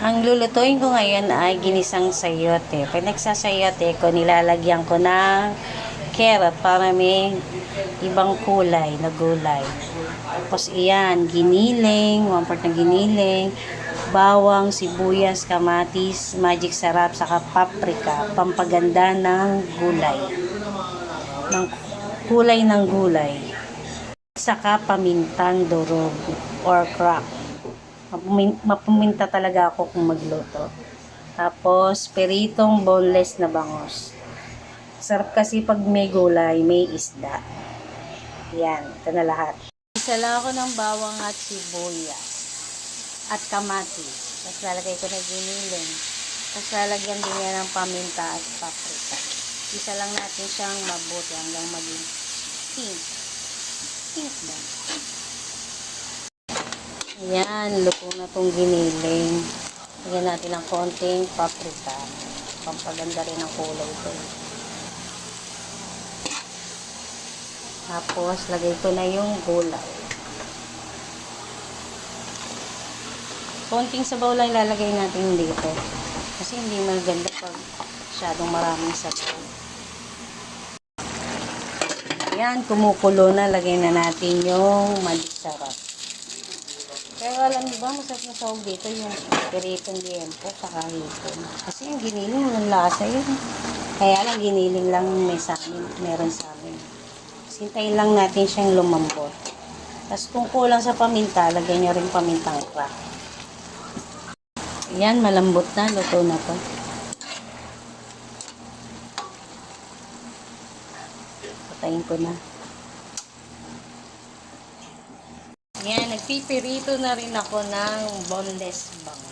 Ang lulutuin ko ngayon ay ginisang sayote. Pag nagsasayote ko, nilalagyan ko ng carrot para may ibang kulay na gulay. Tapos iyan, giniling, 1/4 ng giniling, bawang, sibuyas, kamatis, magic sarap, saka paprika, pampaganda ng gulay. Ng kulay ng gulay. Saka pamintang durog or crack. Mapuminta talaga ako kung magluto. Tapos, peritong boneless na bangus. Sarap kasi pag may gulay, may isda. Yan, ito na lahat. Isa lang ako ng bawang at sibuyas. At kamatis. Tapos lalagay ko na giniling. Tapos lalagyan din niya ng paminta at paprika. Isa lang natin siyang mabuti hanggang maging pink. Pink ba? Ayan, luto na itong giniling. Lagyan natin ng konting paprika. Pampaganda rin ang kulay ito. Tapos, lagay ko na yung gulay. Konting sabaw lang ilalagay natin dito. Kasi hindi maganda pag masyadong maraming sabaw. Ayan, kumukulo na. Lagay na natin yung magic sarap. Pero alam niyo ba, masarap na sahog dito yung peritong liempo saka hipon. Kasi yung giniling, walang lasa yun. Kaya lang, giniling lang meron sa amin. Sintayin lang natin siyang lumambot. Tapos kung kulang sa paminta, lagyan nyo rin pamintang crack. Ayan, malambot na. Luto na to. Patayin ko na. Ayan, nagpipirito na rin ako ng boneless bangus.